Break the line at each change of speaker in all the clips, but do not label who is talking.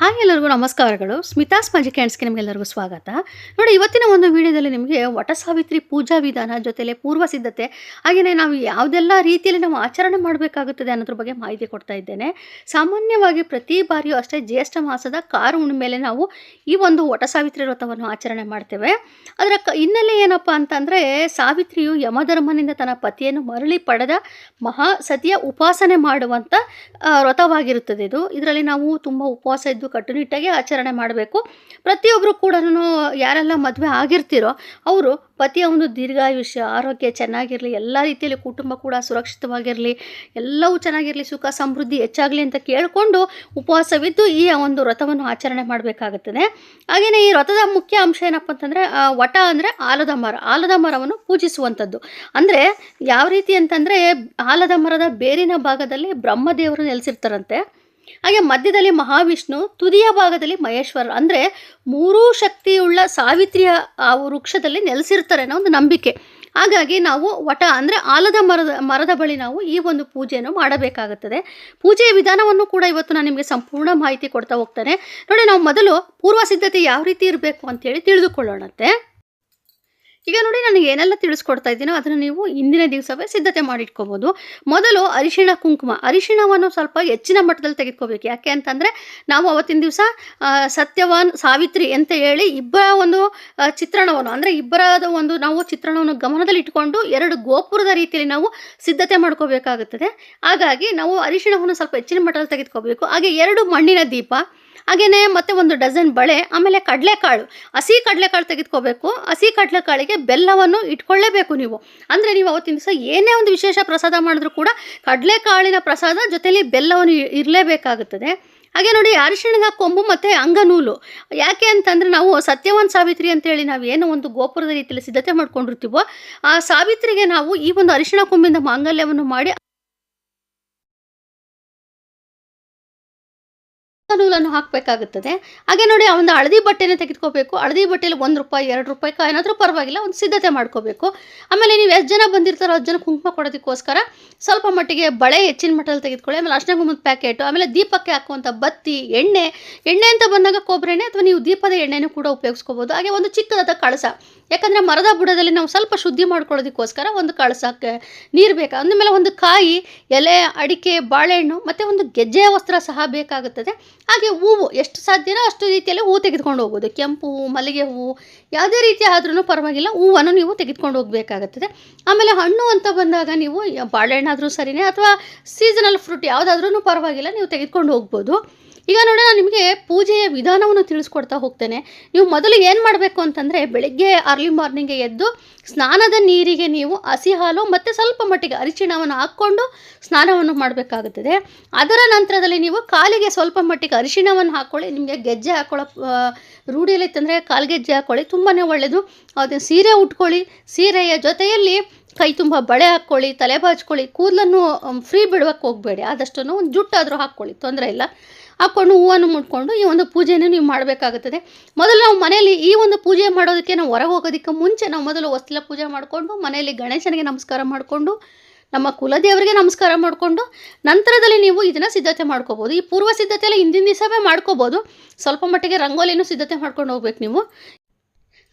Hi ಎಲ್ಲರಿಗೂ ನಮಸ್ಕಾರಗಳು. Smitha's magic ಹ್ಯಾಂಡ್ಸ್‌ಗೆ ನಿಮಗೆಲ್ಲರಿಗೂ ಸ್ವಾಗತ. ನೋಡಿ, ಇವತ್ತಿನ ಒಂದು ವಿಡಿಯೋದಲ್ಲಿ ನಿಮಗೆ ವಟ ಸಾವಿತ್ರಿ ಪೂಜಾ ವಿಧಾನ ಜೊತೆಲೆ ಪೂರ್ವ ಸಿದ್ಧತೆ, ಹಾಗೆಯೇ ನಾವು ಯಾವುದೆಲ್ಲ ರೀತಿಯಲ್ಲಿ ನಾವು ಆಚರಣೆ ಮಾಡಬೇಕಾಗುತ್ತದೆ ಅನ್ನೋದ್ರ ಬಗ್ಗೆ ಮಾಹಿತಿ ಕೊಡ್ತಾ ಇದ್ದೇನೆ. ಸಾಮಾನ್ಯವಾಗಿ ಪ್ರತಿ ಬಾರಿಯೂ ಅಷ್ಟೇ ಜ್ಯೇಷ್ಠ ಮಾಸದ ಕಾರ ಹುಣ್ಣಿಮೆಯಲ್ಲಿ ನಾವು ಈ ಒಂದು ವಟ ಸಾವಿತ್ರಿ ವ್ರತವನ್ನು ಆಚರಣೆ ಮಾಡ್ತೇವೆ. ಅದರ ಹಿನ್ನೆಲೆ ಏನಪ್ಪ ಅಂತಂದರೆ, ಸಾವಿತ್ರಿಯು ಯಮಧರ್ಮನಿಂದ ತನ್ನ ಪತಿಯನ್ನು ಮರಳಿ ಪಡೆದ ಮಹಾಸತಿಯ ಉಪಾಸನೆ ಮಾಡುವಂಥ ವ್ರತವಾಗಿರುತ್ತದೆ ಇದು. ಇದರಲ್ಲಿ ನಾವು ತುಂಬ ಉಪವಾಸ ಇದ್ದು ಕಟ್ಟುನಿಟ್ಟಾಗಿ ಆಚರಣೆ ಮಾಡಬೇಕು. ಪ್ರತಿಯೊಬ್ಬರು ಕೂಡ ಯಾರೆಲ್ಲ ಮದುವೆ ಆಗಿರ್ತೀರೋ ಅವರು ಪತಿಯ ಒಂದು ದೀರ್ಘಾಯುಷ್ಯ, ಆರೋಗ್ಯ ಚೆನ್ನಾಗಿರಲಿ, ಎಲ್ಲ ರೀತಿಯಲ್ಲಿ ಕುಟುಂಬ ಕೂಡ ಸುರಕ್ಷಿತವಾಗಿರಲಿ, ಎಲ್ಲವೂ ಚೆನ್ನಾಗಿರಲಿ, ಸುಖ ಸಮೃದ್ಧಿ ಹೆಚ್ಚಾಗಲಿ ಅಂತ ಕೇಳಿಕೊಂಡು ಉಪವಾಸವಿದ್ದು ಈ ಒಂದು ವ್ರತವನ್ನು ಆಚರಣೆ ಮಾಡಬೇಕಾಗುತ್ತದೆ. ಹಾಗೆಯೇ ಈ ವ್ರತದ ಮುಖ್ಯ ಅಂಶ ಏನಪ್ಪ ಅಂತಂದರೆ, ವಟ ಅಂದರೆ ಆಲದ ಮರವನ್ನು ಪೂಜಿಸುವಂಥದ್ದು. ಅಂದರೆ ಯಾವ ರೀತಿ ಅಂತಂದರೆ, ಆಲದ ಮರದ ಬೇರಿನ ಭಾಗದಲ್ಲಿ ಬ್ರಹ್ಮದೇವರು ನೆಲೆಸಿರ್ತಾರಂತೆ. ಹಾಗೆ ಮಧ್ಯದಲ್ಲಿ ಮಹಾವಿಷ್ಣು, ತುದಿಯ ಭಾಗದಲ್ಲಿ ಮಹೇಶ್ವರ, ಅಂದರೆ ಮೂರೂ ಶಕ್ತಿಯುಳ್ಳ ಸಾವಿತ್ರಿಯ ಆ ವೃಕ್ಷದಲ್ಲಿ ನೆಲೆಸಿರ್ತಾರೆ ಅನ್ನೋ ಒಂದು ನಂಬಿಕೆ. ಹಾಗಾಗಿ ನಾವು ವಟ ಅಂದರೆ ಆಲದ ಮರದ ಬಳಿ ನಾವು ಈ ಒಂದು ಪೂಜೆಯನ್ನು ಮಾಡಬೇಕಾಗುತ್ತದೆ. ಪೂಜೆಯ ವಿಧಾನವನ್ನು ಕೂಡ ಇವತ್ತು ನಾನು ನಿಮಗೆ ಸಂಪೂರ್ಣ ಮಾಹಿತಿ ಕೊಡ್ತಾ ಹೋಗ್ತೇನೆ. ನೋಡಿ, ನಾವು ಮೊದಲು ಪೂರ್ವ ಸಿದ್ಧತೆ ಯಾವ ರೀತಿ ಇರಬೇಕು ಅಂತೇಳಿ ತಿಳಿದುಕೊಳ್ಳೋಣಂತೆ. ಈಗ ನೋಡಿ, ನನಗೆ ಏನೆಲ್ಲ ತಿಳಿಸ್ಕೊಡ್ತಾ ಇದ್ದೀನೋ ಅದನ್ನು ನೀವು ಇಂದಿನ ದಿವಸವೇ ಸಿದ್ಧತೆ ಮಾಡಿಟ್ಕೋಬೋದು. ಮೊದಲು ಅರಿಶಿಣ ಕುಂಕುಮ, ಅರಿಶಿಣವನ್ನು ಸ್ವಲ್ಪ ಹೆಚ್ಚಿನ ಮಟ್ಟದಲ್ಲಿ ತೆಗೆದುಕೋಬೇಕು. ಯಾಕೆ ಅಂತಂದರೆ, ನಾವು ಅವತ್ತಿನ ದಿವಸ ಸತ್ಯವಾನ್ ಸಾವಿತ್ರಿ ಅಂತ ಹೇಳಿ ಇಬ್ಬರ ಒಂದು ಚಿತ್ರಣವನ್ನು, ಅಂದರೆ ಇಬ್ಬರದ ಒಂದು ನಾವು ಚಿತ್ರಣವನ್ನು ಗಮನದಲ್ಲಿ ಇಟ್ಕೊಂಡು ಎರಡು ಗೋಪುರದ ರೀತಿಯಲ್ಲಿ ನಾವು ಸಿದ್ಧತೆ ಮಾಡ್ಕೋಬೇಕಾಗುತ್ತದೆ. ಹಾಗಾಗಿ ನಾವು ಅರಿಶಿಣವನ್ನು ಸ್ವಲ್ಪ ಹೆಚ್ಚಿನ ಮಟ್ಟದಲ್ಲಿ ತೆಗೆದುಕೋಬೇಕು. ಹಾಗೆ 2 ಮಣ್ಣಿನ ದೀಪ, ಹಾಗೆಯೇ ಮತ್ತು 1 ಡಜನ್ ಬಳೆ, ಆಮೇಲೆ ಕಡಲೆಕಾಳು, ಹಸಿ ಕಡಲೆಕಾಳು ತೆಗೆದುಕೋಬೇಕು. ಹಸಿ ಕಡಲೆಕಾಳಿಗೆ ಬೆಲ್ಲವನ್ನು ಇಟ್ಕೊಳ್ಳೇಬೇಕು ನೀವು. ಅಂದರೆ ನೀವು ಅವತ್ತಿನ ದಿವಸ ಏನೇ ಒಂದು ವಿಶೇಷ ಪ್ರಸಾದ ಮಾಡಿದ್ರೂ ಕೂಡ ಕಡಲೆಕಾಳಿನ ಪ್ರಸಾದ ಜೊತೆಲಿ ಬೆಲ್ಲವನ್ನು ಇರಲೇಬೇಕಾಗುತ್ತದೆ. ಹಾಗೆ ನೋಡಿ, ಅರಿಶಿಣದ ಕೊಂಬು ಮತ್ತು ಅಂಗನೂಲು. ಯಾಕೆ ಅಂತಂದರೆ, ನಾವು ಸತ್ಯವಾನ್ ಸಾವಿತ್ರಿ ಅಂತೇಳಿ ನಾವು ಏನೋ ಒಂದು ಗೋಪುರದ ರೀತಿಯಲ್ಲಿ ಸಿದ್ಧತೆ ಮಾಡ್ಕೊಂಡಿರ್ತೀವೋ, ಆ ಸಾವಿತ್ರಿಗೆ ನಾವು ಈ ಒಂದು ಅರಿಶಿಣ ಕೊಂಬಿಂದ ಮಾಂಗಲ್ಯವನ್ನು ಮಾಡಿ ನೂಲನ್ನು ಹಾಕಬೇಕಾಗುತ್ತದೆ. ಹಾಗೆ ನೋಡಿ, ಆ ಒಂದು ಹಳದಿ ಬಟ್ಟೆನೇ ತೆಗೆದುಕೋಬೇಕು. ಹಳದಿ ಬಟ್ಟೆಯಲ್ಲಿ ₹1, ₹2 ಏನಾದರೂ ಪರವಾಗಿಲ್ಲ, ಒಂದು ಸಿದ್ಧತೆ ಮಾಡ್ಕೋಬೇಕು. ಆಮೇಲೆ ನೀವು ಎಷ್ಟು ಜನ ಬಂದಿರ್ತಾರೋ 10 ಜನ ಕುಂಕುಮ ಕೊಡೋದಕ್ಕೋಸ್ಕರ ಸ್ವಲ್ಪ ಮಟ್ಟಿಗೆ ಬಳೆ ಹೆಚ್ಚಿನ ಮಟ್ಟದಲ್ಲಿ ತೆಗೆದುಕೊಳ್ಳಿ. ಆಮೇಲೆ ಅರಿಶಿಣ ಕುಂಕುಮದ ಪ್ಯಾಕೆಟು, ಆಮೇಲೆ ದೀಪಕ್ಕೆ ಹಾಕುವಂಥ ಬತ್ತಿ, ಎಣ್ಣೆ ಅಂತ ಬಂದಾಗ ಕೊಬ್ಬರಿ ಎಣ್ಣೆ ಅಥವಾ ನೀವು ದೀಪದ ಎಣ್ಣೆನೂ ಕೂಡ ಉಪಯೋಗಿಸ್ಕೋಬೋದು. ಹಾಗೆ ಒಂದು ಚಿಕ್ಕದಾದ ಕಳಸ, ಯಾಕಂದರೆ ಮರದ ಬುಡದಲ್ಲಿ ನಾವು ಸ್ವಲ್ಪ ಶುದ್ಧಿ ಮಾಡ್ಕೊಳ್ಳೋದಕ್ಕೋಸ್ಕರ ಒಂದು ಕಳಸಕ್ಕೆ ನೀರು ಬೇಕು. ಅಂದಮೇಲೆ ಒಂದು ಕಾಯಿ, ಎಲೆ, ಅಡಿಕೆ, ಬಾಳೆಹಣ್ಣು ಮತ್ತು ಒಂದು ಗೆಜ್ಜೆಯ ವಸ್ತ್ರ ಸಹ ಬೇಕಾಗುತ್ತದೆ. ಹಾಗೆ ಹೂವು, ಎಷ್ಟು ಸಾಧ್ಯನೋ ಅಷ್ಟು ರೀತಿಯಲ್ಲಿ ಹೂವು ತೆಗೆದುಕೊಂಡು ಹೋಗ್ಬೋದು. ಕೆಂಪು ಹೂವು, ಮಲ್ಲಿಗೆ ಹೂವು, ಯಾವುದೇ ರೀತಿ ಆದ್ರೂ ಪರವಾಗಿಲ್ಲ, ಹೂವನ್ನು ನೀವು ತೆಗೆದುಕೊಂಡು ಹೋಗಬೇಕಾಗುತ್ತದೆ. ಆಮೇಲೆ ಹಣ್ಣು ಅಂತ ಬಂದಾಗ ನೀವು ಬಾಳೆಹಣ್ಣಾದರೂ ಸರಿಯೇ ಅಥವಾ ಸೀಸನಲ್ ಫ್ರೂಟ್ ಯಾವುದಾದ್ರೂ ಪರವಾಗಿಲ್ಲ, ನೀವು ತೆಗೆದುಕೊಂಡು ಹೋಗ್ಬೋದು. ಈಗ ನೋಡಿ, ನಾನು ನಿಮಗೆ ಪೂಜೆಯ ವಿಧಾನವನ್ನು ತಿಳಿಸ್ಕೊಡ್ತಾ ಹೋಗ್ತೇನೆ. ನೀವು ಮೊದಲು ಏನು ಮಾಡಬೇಕು ಅಂತಂದರೆ, ಬೆಳಗ್ಗೆ ಅರ್ಲಿ ಮಾರ್ನಿಂಗ್ಗೆ ಎದ್ದು ಸ್ನಾನದ ನೀರಿಗೆ ನೀವು ಹಸಿ ಹಾಲು ಮತ್ತು ಸ್ವಲ್ಪ ಮಟ್ಟಿಗೆ ಅರಿಶಿಣವನ್ನು ಹಾಕ್ಕೊಂಡು ಸ್ನಾನವನ್ನು ಮಾಡಬೇಕಾಗುತ್ತದೆ. ಅದರ ನಂತರದಲ್ಲಿ ನೀವು ಕಾಲಿಗೆ ಸ್ವಲ್ಪ ಮಟ್ಟಿಗೆ ಅರಿಶಿಣವನ್ನು ಹಾಕ್ಕೊಳ್ಳಿ. ನಿಮಗೆ ಗೆಜ್ಜೆ ಹಾಕ್ಕೊಳ್ಳೋ ರೂಢಿಯಲ್ಲಿ ಇತ್ತಂದರೆ ಕಾಲ್ಗೆಜ್ಜೆ ಹಾಕ್ಕೊಳ್ಳಿ, ತುಂಬಾ ಒಳ್ಳೆಯದು. ಅದನ್ನು ಸೀರೆ ಉಟ್ಕೊಳ್ಳಿ, ಸೀರೆಯ ಜೊತೆಯಲ್ಲಿ ಕೈ ತುಂಬ ಬಳೆ ಹಾಕ್ಕೊಳ್ಳಿ, ತಲೆ ಬಾಚ್ಕೊಳ್ಳಿ. ಕೂದಲನ್ನು ಫ್ರೀ ಬಿಡೋಕ್ಕೆ ಹೋಗಬೇಡಿ, ಆದಷ್ಟು ಒಂದು ಜುಟ್ಟಾದರೂ ಹಾಕ್ಕೊಳ್ಳಿ, ತೊಂದರೆ ಇಲ್ಲ. ಹಾಕ್ಕೊಂಡು ಹೂವನ್ನು ಮುಟ್ಕೊಂಡು ಈ ಒಂದು ಪೂಜೆಯನ್ನು ನೀವು ಮಾಡಬೇಕಾಗುತ್ತದೆ. ಮೊದಲು ನಾವು ಮನೆಯಲ್ಲಿ ಈ ಒಂದು ಪೂಜೆ ಮಾಡೋದಕ್ಕೆ, ನಾವು ಹೊರಗೆ ಹೋಗೋದಕ್ಕೆ ಮುಂಚೆ ನಾವು ಮೊದಲು ಹೊಸ್ತಿಲ ಪೂಜೆ ಮಾಡಿಕೊಂಡು ಮನೆಯಲ್ಲಿ ಗಣೇಶನಿಗೆ ನಮಸ್ಕಾರ ಮಾಡಿಕೊಂಡು ನಮ್ಮ ಕುಲದೇವರಿಗೆ ನಮಸ್ಕಾರ ಮಾಡಿಕೊಂಡು ನಂತರದಲ್ಲಿ ನೀವು ಇದನ್ನು ಸಿದ್ಧತೆ ಮಾಡ್ಕೋಬೋದು. ಈ ಪೂರ್ವ ಸಿದ್ಧತೆ ಎಲ್ಲ ಹಿಂದಿನ ದಿವಸವೇ ಮಾಡ್ಕೋಬೋದು. ಸ್ವಲ್ಪ ಮಟ್ಟಿಗೆ ರಂಗೋಲಿನೂ ಸಿದ್ಧತೆ ಮಾಡ್ಕೊಂಡು ಹೋಗ್ಬೇಕು ನೀವು.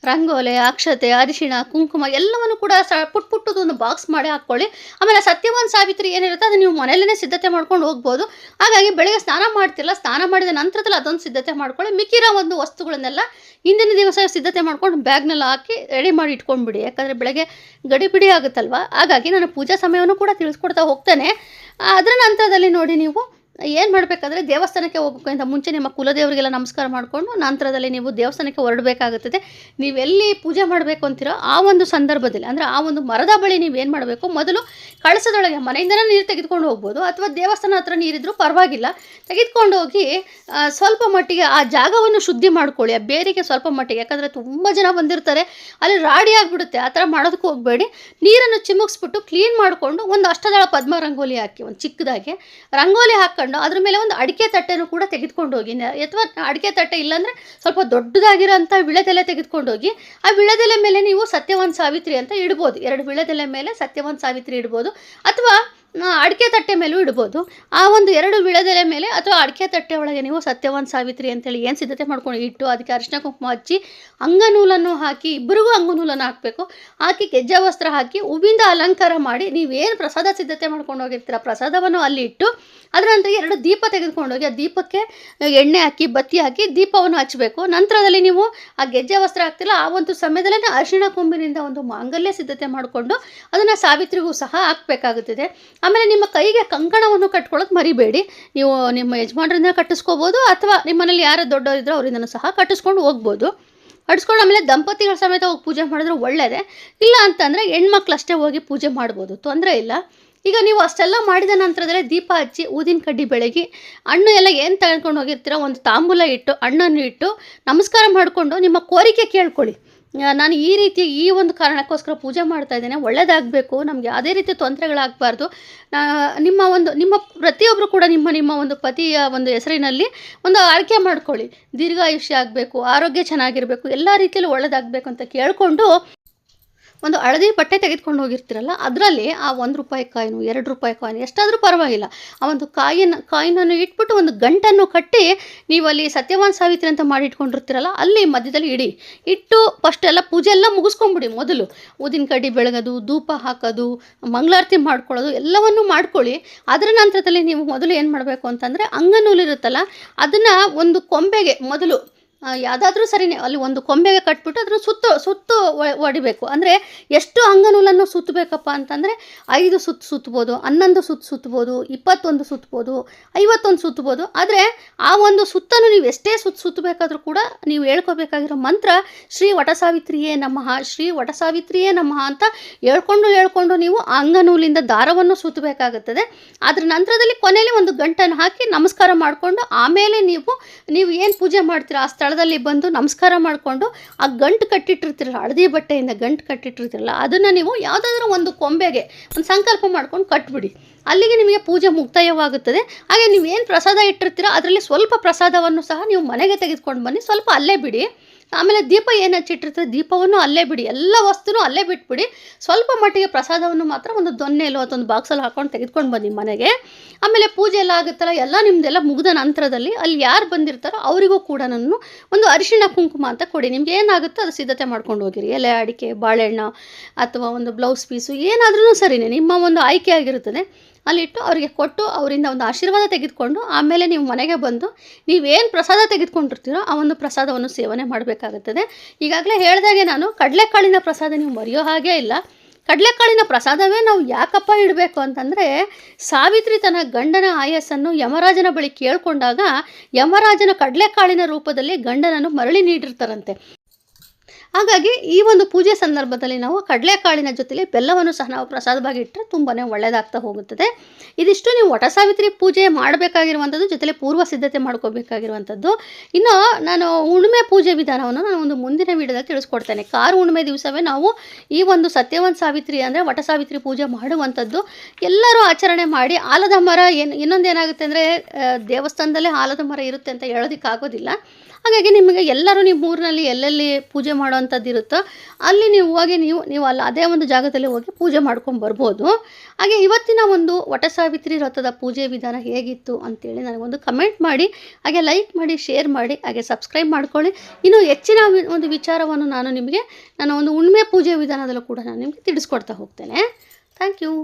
ರಂಗೋಲೆ, ಅಕ್ಷತೆ, ಅರಿಶಿಣ, ಕುಂಕುಮ ಎಲ್ಲವನ್ನು ಕೂಡ ಪುಟ್ಟದೊಂದು ಬಾಕ್ಸ್ ಮಾಡಿ ಹಾಕ್ಕೊಳ್ಳಿ. ಆಮೇಲೆ ಸತ್ಯವಾನ್ ಸಾವಿತ್ರಿ ಏನಿರುತ್ತೆ ಅದು ನೀವು ಮನೆಯಲ್ಲೇ ಸಿದ್ಧತೆ ಮಾಡ್ಕೊಂಡು ಹೋಗ್ಬೋದು. ಹಾಗಾಗಿ ಬೆಳಗ್ಗೆ ಸ್ನಾನ ಮಾಡ್ತಿರಲ್ಲ, ಸ್ನಾನ ಮಾಡಿದ ನಂತರದಲ್ಲಿ ಅದೊಂದು ಸಿದ್ಧತೆ ಮಾಡ್ಕೊಳ್ಳಿ. ಮಿಕ್ಕಿರೋ ಒಂದು ವಸ್ತುಗಳನ್ನೆಲ್ಲ ಹಿಂದಿನ ದಿವಸ ಸಿದ್ಧತೆ ಮಾಡ್ಕೊಂಡು ಬ್ಯಾಗ್ನೆಲ್ಲ ಹಾಕಿ ರೆಡಿ ಮಾಡಿ ಇಟ್ಕೊಂಡ್ಬಿಡಿ. ಯಾಕಂದರೆ ಬೆಳಗ್ಗೆ ಗಡಿಬಿಡಿ ಆಗುತ್ತಲ್ವ. ಹಾಗಾಗಿ ನಾನು ಪೂಜಾ ಸಮಯವನ್ನು ಕೂಡ ತಿಳಿಸ್ಕೊಡ್ತಾ ಹೋಗ್ತೇನೆ. ಅದರ ನಂತರದಲ್ಲಿ ನೋಡಿ, ನೀವು ಏನು ಮಾಡಬೇಕಾದ್ರೆ, ದೇವಸ್ಥಾನಕ್ಕೆ ಹೋಗೋಕ್ಕಿಂತ ಮುಂಚೆ ನಿಮ್ಮ ಕುಲದೇವರಿಗೆಲ್ಲ ನಮಸ್ಕಾರ ಮಾಡಿಕೊಂಡು ನಂತರದಲ್ಲಿ ನೀವು ದೇವಸ್ಥಾನಕ್ಕೆ ಹೊರಡಬೇಕಾಗುತ್ತದೆ. ನೀವೆಲ್ಲಿ ಪೂಜೆ ಮಾಡಬೇಕು ಅಂತೀರೋ ಆ ಒಂದು ಸಂದರ್ಭದಲ್ಲಿ, ಅಂದರೆ ಆ ಒಂದು ಮರದ ಬಳಿ ನೀವೇನು ಮಾಡಬೇಕು, ಮೊದಲು ಕಳಸದೊಳಗೆ ಮನೆಯಿಂದನೇ ನೀರು ತೆಗೆದುಕೊಂಡು ಹೋಗ್ಬೋದು, ಅಥವಾ ದೇವಸ್ಥಾನ ಹತ್ರ ನೀರಿದ್ರೂ ಪರವಾಗಿಲ್ಲ, ತೆಗೆದುಕೊಂಡು ಹೋಗಿ ಸ್ವಲ್ಪ ಮಟ್ಟಿಗೆ ಆ ಜಾಗವನ್ನು ಶುದ್ಧಿ ಮಾಡ್ಕೊಳ್ಳಿ. ಆ ಬೇರಿಗೆ ಸ್ವಲ್ಪ ಮಟ್ಟಿಗೆ, ಯಾಕಂದರೆ ತುಂಬ ಜನ ಬಂದಿರ್ತಾರೆ, ಅಲ್ಲಿ ರಾಡಿ ಆಗಿಬಿಡುತ್ತೆ. ಆ ಥರ ಮಾಡೋದಕ್ಕೆ ಹೋಗಬೇಡಿ. ನೀರನ್ನು ಚಿಮುಕ್ಸ್ಬಿಟ್ಟು ಕ್ಲೀನ್ ಮಾಡಿಕೊಂಡು ಒಂದು ಅಷ್ಟದಳ ಪದ್ಮ ರಂಗೋಲಿ ಹಾಕಿ, ಒಂದು ಚಿಕ್ಕದಾಗಿ ರಂಗೋಲಿ ಹಾಕೊಂಡು ಅದ್ರ ಮೇಲೆ ಒಂದು ಅಡಿಕೆ ತಟ್ಟೆನೂ ಕೂಡ ತೆಗೆದುಕೊಂಡು ಹೋಗಿ, ಅಥವಾ ಅಡಿಕೆ ತಟ್ಟೆ ಇಲ್ಲಾಂದರೆ ಸ್ವಲ್ಪ ದೊಡ್ಡದಾಗಿರೋಂಥ ವಿಳೆದೆಲೆ ತೆಗೆದುಕೊಂಡು ಹೋಗಿ, ಆ ವಿಳೆದೆಲೆ ಮೇಲೆ ನೀವು ಸತ್ಯವಾನ್ ಸಾವಿತ್ರಿ ಅಂತ ಇಡ್ಬೋದು. 2 ವಿಳೆದೆಲೆ ಮೇಲೆ ಸತ್ಯವಾನ್ ಸಾವಿತ್ರಿ ಇಡ್ಬೋದು. ಅಥವಾ ಅಡಿಕೆ ತಟ್ಟೆ ಮೇಲೂ ಇಡ್ಬೋದು. ಆ ಒಂದು 2 ವೀಳ್ಯದೆಲೆ ಮೇಲೆ ಅಥವಾ ಅಡಿಕೆ ತಟ್ಟೆ ಒಳಗೆ ನೀವು ಸತ್ಯವಾನ್ ಸಾವಿತ್ರಿ ಅಂತೇಳಿ ಏನು ಸಿದ್ಧತೆ ಮಾಡ್ಕೊಂಡು ಇಟ್ಟು ಅದಕ್ಕೆ ಅರಿಶಿನ ಕುಂಕುಮ ಹಚ್ಚಿ ಅಂಗನೂಲನ್ನು ಹಾಕಿ, ಇಬ್ಬರಿಗೂ ಅಂಗನೂಲನ್ನು ಹಾಕಬೇಕು, ಹಾಕಿ ಗೆಜ್ಜೆ ವಸ್ತ್ರ ಹಾಕಿ ಹೂವಿಂದ ಅಲಂಕಾರ ಮಾಡಿ ನೀವೇನು ಪ್ರಸಾದ ಸಿದ್ಧತೆ ಮಾಡ್ಕೊಂಡು ಹೋಗಿರ್ತೀರ ಪ್ರಸಾದವನ್ನು ಅಲ್ಲಿ ಇಟ್ಟು ಅದರ ನಂತರ 2 ದೀಪ ತೆಗೆದುಕೊಂಡೋಗಿ ಆ ದೀಪಕ್ಕೆ ಎಣ್ಣೆ ಹಾಕಿ ಬತ್ತಿ ಹಾಕಿ ದೀಪವನ್ನು ಹಚ್ಚಬೇಕು. ನಂತರದಲ್ಲಿ ನೀವು ಆ ಗೆಜ್ಜೆ ವಸ್ತ್ರ ಹಾಕ್ತಿಲ್ಲ ಆ ಒಂದು ಸಮಯದಲ್ಲೇ ಅರಿಶಿಣ ಕೊಂಬಿನಿಂದ ಒಂದು ಮಾಂಗಲ್ಯ ಸಿದ್ಧತೆ ಮಾಡಿಕೊಂಡು ಅದನ್ನು ಸಾವಿತ್ರಿಗೂ ಸಹ ಹಾಕಬೇಕಾಗುತ್ತದೆ. ಆಮೇಲೆ ನಿಮ್ಮ ಕೈಗೆ ಕಂಕಣವನ್ನು ಕಟ್ಕೊಳ್ಳೋದು ಮರಿಬೇಡಿ. ನೀವು ನಿಮ್ಮ ಯಜಮಾನರಿಂದ ಕಟ್ಟಿಸ್ಕೋಬೋದು ಅಥವಾ ನಿಮ್ಮ ಮನೇಲಿ ಯಾರು ದೊಡ್ಡವರಿದ್ರೋ ಅವರಿಂದನೂ ಸಹ ಕಟ್ಟಿಸ್ಕೊಂಡು ಹೋಗ್ಬೋದು. ಕಟ್ಸ್ಕೊಂಡು ಆಮೇಲೆ ದಂಪತಿಗಳ ಸಮೇತ ಹೋಗಿ ಪೂಜೆ ಮಾಡಿದ್ರೆ ಒಳ್ಳೆಯದೇ. ಇಲ್ಲ ಅಂತಂದರೆ ಹೆಣ್ಮಕ್ಳಷ್ಟೇ ಹೋಗಿ ಪೂಜೆ ಮಾಡ್ಬೋದು, ತೊಂದರೆ ಇಲ್ಲ. ಈಗ ನೀವು ಅಷ್ಟೆಲ್ಲ ಮಾಡಿದ ನಂತರದಲ್ಲೇ ದೀಪ ಹಚ್ಚಿ ಊದಿನ ಕಡ್ಡಿ ಬೆಳಗಿ ಹಣ್ಣು ಎಲ್ಲ ಏನು ತಗೊಂಡು ಹೋಗಿರ್ತೀರ ಒಂದು ತಾಂಬೂಲ ಇಟ್ಟು ಹಣ್ಣನ್ನು ಇಟ್ಟು ನಮಸ್ಕಾರ ಮಾಡಿಕೊಂಡು ನಿಮ್ಮ ಕೋರಿಕೆ ಕೇಳ್ಕೊಳ್ಳಿ. ನಾನು ಈ ರೀತಿ ಈ ಒಂದು ಕಾರಣಕ್ಕೋಸ್ಕರ ಪೂಜೆ ಮಾಡ್ತಾ ಇದ್ದೇನೆ, ಒಳ್ಳೆಯದಾಗಬೇಕು, ನಮಗೆ ಯಾವುದೇ ರೀತಿ ತೊಂದರೆಗಳಾಗಬಾರ್ದು. ನಿಮ್ಮ ಪ್ರತಿಯೊಬ್ಬರು ಕೂಡ ನಿಮ್ಮ ಒಂದು ಪತಿಯ ಒಂದು ಹೆಸರಿನಲ್ಲಿ ಒಂದು ಆರೈಕೆ ಮಾಡ್ಕೊಳ್ಳಿ. ದೀರ್ಘಾಯುಷ್ಯ ಆಗಬೇಕು, ಆರೋಗ್ಯ ಚೆನ್ನಾಗಿರಬೇಕು, ಎಲ್ಲ ರೀತಿಯಲ್ಲೂ ಒಳ್ಳೆಯದಾಗಬೇಕು ಅಂತ ಕೇಳಿಕೊಂಡು ಒಂದು ಹಳದಿ ಬಟ್ಟೆ ತೆಗೆದುಕೊಂಡು ಹೋಗಿರ್ತೀರಲ್ಲ ಅದರಲ್ಲಿ ಆ ₹1 ಕಾಯಿನು ₹2 ಕಾಯಿನು ಎಷ್ಟಾದರೂ ಪರವಾಗಿಲ್ಲ ಆ ಒಂದು ಕಾಯಿನನ್ನು ಇಟ್ಬಿಟ್ಟು ಒಂದು ಗಂಟನ್ನು ಕಟ್ಟಿ ನೀವು ಅಲ್ಲಿ ಸತ್ಯವಾನ್ ಸಾವಿತ್ರಿ ಅಂತ ಮಾಡಿ ಇಟ್ಕೊಂಡಿರ್ತೀರಲ್ಲ ಅಲ್ಲಿ ಮಧ್ಯದಲ್ಲಿ ಇಟ್ಟು ಫಸ್ಟ್ ಎಲ್ಲ ಪೂಜೆ ಎಲ್ಲ ಮುಗಿಸ್ಕೊಂಬಿಡಿ. ಮೊದಲು ಊದಿನ ಕಡ್ಡಿ ಬೆಳಗೋದು, ಧೂಪ ಹಾಕೋದು, ಮಂಗಳಾರತಿ ಮಾಡ್ಕೊಳ್ಳೋದು ಎಲ್ಲವನ್ನೂ ಮಾಡ್ಕೊಳ್ಳಿ. ಅದರ ನಂತರದಲ್ಲಿ ನೀವು ಮೊದಲು ಏನು ಮಾಡಬೇಕು ಅಂತಂದರೆ ಅಂಗನೂಲಿರುತ್ತಲ್ಲ ಅದನ್ನು ಒಂದು ಕೊಂಬೆಗೆ ಮೊದಲು ಯಾವುದಾದ್ರೂ ಸರಿನೇ ಅಲ್ಲಿ ಒಂದು ಕೊಂಬೆಗೆ ಕಟ್ಬಿಟ್ಟು ಅದನ್ನು ಸುತ್ತು ಹೊಡಿಬೇಕು. ಅಂದರೆ ಎಷ್ಟು ಅಂಗನೂಲನ್ನು ಸುತ್ತಬೇಕಪ್ಪ ಅಂತಂದರೆ 5 ಸುತ್ತಬೋದು, 11 ಸುತ್ತಬೋದು, 21 ಸುತ್ತಬೋದು, 51 ಸುತ್ತಬೋದು. ಆದರೆ ಆ ಒಂದು ಸುತ್ತನ್ನು ನೀವು ಎಷ್ಟೇ ಸುತ್ತಬೇಕಾದ್ರೂ ಕೂಡ ನೀವು ಹೇಳ್ಕೋಬೇಕಾಗಿರೋ ಮಂತ್ರ ಶ್ರೀ ವಟಸಾವಿತ್ರಿಯೇ ನಮಃ, ಶ್ರೀ ವಟಸಾವಿತ್ರಿಯೇ ನಮಃ ಅಂತ ಹೇಳ್ಕೊಂಡು ನೀವು ಅಂಗನೂಲಿಂದ ದಾರವನ್ನು ಸುತ್ತಬೇಕಾಗುತ್ತದೆ. ಅದರ ನಂತರದಲ್ಲಿ ಕೊನೆಯಲ್ಲಿ ಒಂದು ಗಂಟನ್ನು ಹಾಕಿ ನಮಸ್ಕಾರ ಮಾಡಿಕೊಂಡು ಆಮೇಲೆ ನೀವು ಏನು ಪೂಜೆ ಮಾಡ್ತೀರಾ ಆ ಸ್ಥಳದಲ್ಲಿ ಬಂದು ನಮಸ್ಕಾರ ಮಾಡಿಕೊಂಡು ಆ ಗಂಟು ಕಟ್ಟಿಟ್ಟಿರ್ತೀರಲ್ಲ ಹಳದಿ ಬಟ್ಟೆಯಿಂದ ಗಂಟು ಕಟ್ಟಿಟ್ಟಿರ್ತೀರಲ್ಲ ಅದನ್ನು ನೀವು ಯಾವುದಾದ್ರೂ ಒಂದು ಕೊಂಬೆಗೆ ಒಂದು ಸಂಕಲ್ಪ ಮಾಡ್ಕೊಂಡು ಕಟ್ಬಿಡಿ. ಅಲ್ಲಿಗೆ ನಿಮಗೆ ಪೂಜೆ ಮುಕ್ತಾಯವಾಗುತ್ತದೆ. ಹಾಗೆ ನೀವೇನು ಪ್ರಸಾದ ಇಟ್ಟಿರ್ತೀರೋ ಅದರಲ್ಲಿ ಸ್ವಲ್ಪ ಪ್ರಸಾದವನ್ನು ಸಹ ನೀವು ಮನೆಗೆ ತೆಗೆದುಕೊಂಡು ಬನ್ನಿ, ಸ್ವಲ್ಪ ಅಲ್ಲೇ ಬಿಡಿ. ಆಮೇಲೆ ದೀಪ ಏನು ಹಚ್ಚಿಟ್ಟಿರ್ತೀರ ದೀಪವನ್ನು ಅಲ್ಲೇ ಬಿಡಿ, ಎಲ್ಲ ವಸ್ತುನೂ ಅಲ್ಲೇ ಬಿಟ್ಬಿಡಿ. ಸ್ವಲ್ಪ ಮಟ್ಟಿಗೆ ಪ್ರಸಾದವನ್ನು ಮಾತ್ರ ಒಂದು ದೊನ್ನೆಲೋ ಅಥವಾ ಒಂದು ಬಾಕ್ಸಲ್ಲಿ ಹಾಕ್ಕೊಂಡು ತೆಗೆದುಕೊಂಡು ಬನ್ನಿ ಮನೆಗೆ. ಆಮೇಲೆ ಪೂಜೆ ಎಲ್ಲ ಆಗುತ್ತಲ್ಲ ಎಲ್ಲ ನಿಮ್ಮದೆಲ್ಲ ಮುಗಿದ ನಂತರದಲ್ಲಿ ಅಲ್ಲಿ ಯಾರು ಬಂದಿರ್ತಾರೋ ಅವರಿಗೂ ಕೂಡ ನಾನು ಒಂದು ಅರಿಶಿಣ ಕುಂಕುಮ ಅಂತ ಕೊಡಿ. ನಿಮ್ಗೆ ಏನಾಗುತ್ತೋ ಅದು ಸಿದ್ಧತೆ ಮಾಡ್ಕೊಂಡು ಹೋಗಿರಿ. ಎಲೆ, ಅಡಿಕೆ, ಬಾಳೆಹಣ್ಣು ಅಥವಾ ಒಂದು ಬ್ಲೌಸ್ ಪೀಸು ಏನಾದ್ರೂ ಸರಿಯೇ ನಿಮ್ಮ ಒಂದು ಆಯ್ಕೆ ಆಗಿರುತ್ತದೆ. ಅಲ್ಲಿಟ್ಟು ಅವರಿಗೆ ಕೊಟ್ಟು ಅವರಿಂದ ಒಂದು ಆಶೀರ್ವಾದ ತೆಗೆದುಕೊಂಡು ಆಮೇಲೆ ನೀವು ಮನೆಗೆ ಬಂದು ನೀವೇನು ಪ್ರಸಾದ ತೆಗೆದುಕೊಂಡಿರ್ತೀರೋ ಆ ಒಂದು ಪ್ರಸಾದವನ್ನು ಸೇವನೆ ಮಾಡಬೇಕಾಗುತ್ತದೆ. ಈಗಾಗಲೇ ಹೇಳಿದಾಗೆ ನಾನು ಕಡಲೆಕಾಳಿನ ಪ್ರಸಾದ ನೀವು ಮರೆಯೋ ಹಾಗೇ ಇಲ್ಲ. ಕಡಲೆಕಾಳಿನ ಪ್ರಸಾದವೇ ನಾವು ಯಾಕಪ್ಪ ಇಡಬೇಕು ಅಂತಂದರೆ ಸಾವಿತ್ರಿ ತನ್ನ ಗಂಡನ ಆಯಸ್ಸನ್ನು ಯಮರಾಜನ ಬಳಿ ಕೇಳಿಕೊಂಡಾಗ ಯಮರಾಜನ ಕಡಲೆಕಾಳಿನ ರೂಪದಲ್ಲಿ ಗಂಡನನ್ನು ಮರಳಿ ನೀಡಿರ್ತಾರಂತೆ. ಹಾಗಾಗಿ ಈ ಒಂದು ಪೂಜೆ ಸಂದರ್ಭದಲ್ಲಿ ನಾವು ಕಡಲೆಕಾಳಿನ ಜೊತೆಲಿ ಬೆಲ್ಲವನ್ನು ಸಹ ನಾವು ಪ್ರಸಾದವಾಗಿ ಇಟ್ಟರೆ ತುಂಬಾ ಒಳ್ಳೆಯದಾಗ್ತಾ ಹೋಗುತ್ತದೆ. ಇದಿಷ್ಟು ನೀವು ವಟಸಾವಿತ್ರಿ ಪೂಜೆ ಮಾಡಬೇಕಾಗಿರುವಂಥದ್ದು, ಜೊತೆಲಿ ಪೂರ್ವ ಸಿದ್ಧತೆ ಮಾಡ್ಕೋಬೇಕಾಗಿರುವಂಥದ್ದು. ಇನ್ನು ನಾನು ಹುಣ್ಣಿಮೆ ಪೂಜೆ ವಿಧಾನವನ್ನು ನಾನು ಒಂದು ಮುಂದಿನ ವಿಡಿಯೋದಲ್ಲಿ ತಿಳಿಸ್ಕೊಡ್ತೇನೆ. ಕಾರು ಹುಣ್ಣಿಮೆ ದಿವಸವೇ ನಾವು ಈ ಒಂದು ಸತ್ಯವಾನ್ ಸಾವಿತ್ರಿ ಅಂದರೆ ವಟಸಾವಿತ್ರಿ ಪೂಜೆ ಮಾಡುವಂಥದ್ದು. ಎಲ್ಲರೂ ಆಚರಣೆ ಮಾಡಿ ಆಲದ ಮರ ಇನ್ನೊಂದು ಏನಾಗುತ್ತೆ ಅಂದರೆ ದೇವಸ್ಥಾನದಲ್ಲೇ ಆಲದ ಮರ ಇರುತ್ತೆ ಅಂತ ಹೇಳೋದಕ್ಕಾಗೋದಿಲ್ಲ. ಹಾಗಾಗಿ ನಿಮಗೆ ಎಲ್ಲರೂ ನಿಮ್ಮ ಊರಿನಲ್ಲಿ ಎಲ್ಲೆಲ್ಲಿ ಪೂಜೆ ಮಾಡೋವಂಥದ್ದು ಇರುತ್ತೋ ಅಲ್ಲಿ ನೀವು ಹೋಗಿ ನೀವು ಅಲ್ಲಿ ಅದೇ ಒಂದು ಜಾಗದಲ್ಲಿ ಹೋಗಿ ಪೂಜೆ ಮಾಡ್ಕೊಂಡು ಬರ್ಬೋದು. ಹಾಗೆ ಇವತ್ತಿನ ಒಂದು ವಟಸಾವಿತ್ರಿ ವ್ರತದ ಪೂಜೆ ವಿಧಾನ ಹೇಗಿತ್ತು ಅಂತೇಳಿ ನನಗೊಂದು ಕಮೆಂಟ್ ಮಾಡಿ, ಹಾಗೆ ಲೈಕ್ ಮಾಡಿ, ಶೇರ್ ಮಾಡಿ, ಹಾಗೆ ಸಬ್ಸ್ಕ್ರೈಬ್ ಮಾಡ್ಕೊಳ್ಳಿ. ಇನ್ನು ಹೆಚ್ಚಿನ ಒಂದು ವಿಚಾರವನ್ನು ನಾನು ಒಂದು ಹುಣ್ಣಿಮೆ ಪೂಜೆ ವಿಧಾನದಲ್ಲೂ ಕೂಡ ನಾನು ನಿಮಗೆ ತಿಳಿಸ್ಕೊಡ್ತಾ ಹೋಗ್ತೇನೆ. Thank you.